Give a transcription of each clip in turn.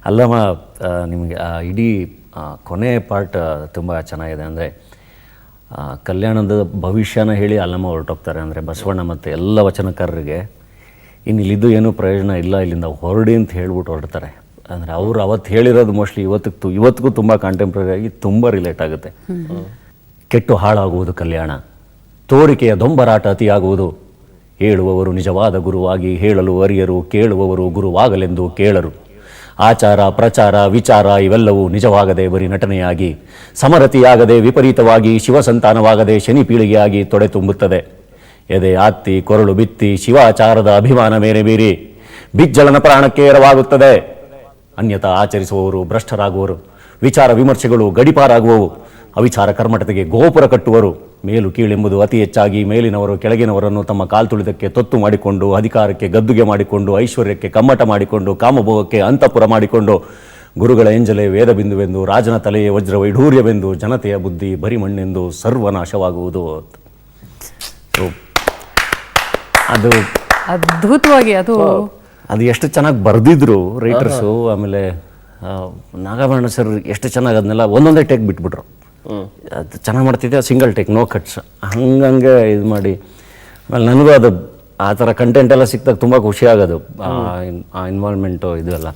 ಅಲ್ಲಮ್ಮ ನಿಮಗೆ ಇಡೀ ಕೊನೆ ಪಾರ್ಟ್ ತುಂಬ ಚೆನ್ನಾಗಿದೆ. ಅಂದರೆ ಕಲ್ಯಾಣದ ಭವಿಷ್ಯನ ಹೇಳಿ ಅಲ್ಲಮ್ಮ ಹೊರಟೋಗ್ತಾರೆ. ಅಂದರೆ ಬಸವಣ್ಣ ಮತ್ತು ಎಲ್ಲ ವಚನಕಾರರಿಗೆ ಇನ್ನು ಇಲ್ಲಿದ್ದು ಏನೂ ಪ್ರಯೋಜನ ಇಲ್ಲ, ಇಲ್ಲಿಂದ ಹೊರಡಿ ಅಂತ ಹೇಳ್ಬಿಟ್ಟು ಹೊರಡ್ತಾರೆ. ಅಂದರೆ ಅವರು ಅವತ್ತು ಹೇಳಿರೋದು ಮೋಸ್ಟ್ಲಿ ಇವತ್ತಿಗೂ ತುಂಬ ಕಾಂಟೆಂಪ್ರರಿ ಆಗಿ ತುಂಬ ರಿಲೇಟ್ ಆಗುತ್ತೆ. ಕೆಟ್ಟು ಹಾಳಾಗುವುದು ಕಲ್ಯಾಣ, ತೋರಿಕೆಯ ದೊಂಬರಾಟ ಅತಿಯಾಗುವುದು, ಹೇಳುವವರು ನಿಜವಾದ ಗುರುವಾಗಿ ಹೇಳಲು ಅರಿಯರು, ಕೇಳುವವರು ಗುರುವಾಗಲೆಂದು ಕೇಳರು. ಆಚಾರ ಪ್ರಚಾರ ವಿಚಾರ ಇವೆಲ್ಲವೂ ನಿಜವಾಗದೆ ಬರೀ ನಟನೆಯಾಗಿ, ಸಮರತಿಯಾಗದೆ ವಿಪರೀತವಾಗಿ ಶಿವಸಂತಾನವಾಗದೆ ಶನಿ ಪೀಳಿಗೆಯಾಗಿ ತೊಡೆ ತುಂಬುತ್ತದೆ. ಎದೆ ಆತ್ತಿ ಕೊರಳು ಬಿತ್ತಿ ಶಿವಾಚಾರದ ಅಭಿಮಾನ ಮೇರೆ ಮೀರಿ ಬಿಜ್ಜಳನ ಪ್ರಾಣಕ್ಕೆ ಎರವಾಗುತ್ತದೆ. ಅನ್ಯತಾ ಆಚರಿಸುವವರು ಭ್ರಷ್ಟರಾಗುವರು, ವಿಚಾರ ವಿಮರ್ಶೆಗಳು ಗಡಿಪಾರಾಗುವವು, ಅವಿಚಾರ ಕರ್ಮಟತೆಗೆ ಗೋಪುರ ಕಟ್ಟುವರು. ಮೇಲು ಕೀಳೆಂಬುದು ಅತಿ ಹೆಚ್ಚಾಗಿ ಮೇಲಿನವರು ಕೆಳಗಿನವರನ್ನು ತಮ್ಮ ಕಾಲ್ತುಳಿದಕ್ಕೆ ತೊತ್ತು ಮಾಡಿಕೊಂಡು, ಅಧಿಕಾರಕ್ಕೆ ಗದ್ದುಗೆ ಮಾಡಿಕೊಂಡು, ಐಶ್ವರ್ಯಕ್ಕೆ ಕಮ್ಮಟ ಮಾಡಿಕೊಂಡು, ಕಾಮಭೋಗಕ್ಕೆ ಅಂತಃಪುರ ಮಾಡಿಕೊಂಡು, ಗುರುಗಳ ಎಂಜಲೆ ವೇದ ಬಿಂದುವೆಂದು, ರಾಜನ ತಲೆಯೇ ವಜ್ರ ವೈಢೂರ್ಯವೆಂದು, ಜನತೆಯ ಬುದ್ಧಿ ಬರಿಮಣ್ಣೆಂದು ಸರ್ವನಾಶವಾಗುವುದು. ಅದು ಅದ್ಭುತವಾಗಿ ಅದು ಎಷ್ಟು ಚೆನ್ನಾಗಿ ಬರೆದಿದ್ರು ರೈಟರ್ಸು. ಆಮೇಲೆ ನಾಗಭರಣ ಸರ್ ಎಷ್ಟು ಚೆನ್ನಾಗಿ ಅದನ್ನೆಲ್ಲ ಒಂದೊಂದೇ ಟೇಕ್ ಬಿಟ್ಬಿಟ್ರು. ಅದು ಚೆನ್ನಾಗಿ ಮಾಡ್ತಿದ್ದೆ, ಸಿಂಗಲ್ ಟೇಕ್, ನೋ ಕಟ್ಸ್, ಹಂಗಂಗೆ ಇದು ಮಾಡಿ. ಆಮೇಲೆ ನನಗೂ ಅದು ಆ ಥರ ಕಂಟೆಂಟ್ ಎಲ್ಲ ಸಿಕ್ಕಿದಾಗ ತುಂಬ ಖುಷಿ ಆಗೋದು, ಆ ಇನ್ವಾಲ್ವ್ಮೆಂಟು ಇದೆಲ್ಲ.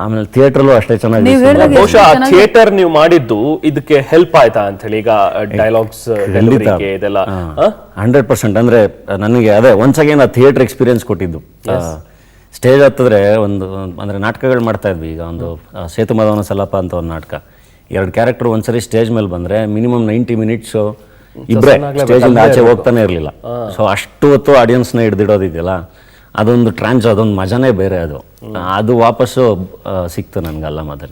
ಆಮೇಲೆ ಥಿಯೇಟ್ರಲ್ಲೂ ಅಷ್ಟೇ ಚೆನ್ನಾಗಿ. ಬಹುಶಃ ಥಿಯೇಟರ್ ನೀವು ಮಾಡಿದ್ದು ಇದಕ್ಕೆ ಹೆಲ್ಪ್ ಆಯ್ತಾ ಅಂತ ಹೇಳಿ, ಈಗ ಡೈಲಾಗ್ಸ್ ಇದೆಲ್ಲ 100%. ಅಂದರೆ ನನಗೆ ಅದೇ ಒನ್ಸ್ ಅಗೇನ್ ಆ ಥಿಯೇಟರ್ ಎಕ್ಸ್ಪೀರಿಯನ್ಸ್ ಕೊಟ್ಟಿದ್ದು. ಸ್ಟೇಜ್ ಹತ್ತಿದ್ರೆ ಅಂದರೆ ನಾಟಕಗಳು ಮಾಡ್ತಾ ಇದ್ವಿ. ಈಗ ಒಂದು ಸೇತು ಮಾಧವನ ಸಲಪ ಅಂತ ಒಂದು ನಾಟಕ, 2 ಕ್ಯಾರೆಕ್ಟರ್ ಒಂದ್ಸರಿ ಸ್ಟೇಜ್ ಮೇಲೆ ಬಂದರೆ ಮಿನಿಮಮ್ 90 ಮಿನಿಟ್ಸು ಇಬ್ಬರೇ ಸ್ಟೇಜಿಂದ ಆಚೆ ಹೋಗ್ತಾನೆ ಇರಲಿಲ್ಲ. ಸೊ ಅಷ್ಟು ಹೊತ್ತು ಆಡಿಯನ್ಸ್ನ ಹಿಡ್ದಿಡೋದಿದೆಯಲ್ಲ, ಅದೊಂದು ಅದೊಂದು ಮಜಾನೇ ಬೇರೆ. ಅದು ವಾಪಸ್ಸು ಸಿಕ್ತು ನನಗೆ ಅಲ್ಲಮ್ಮದಲ್ಲಿ.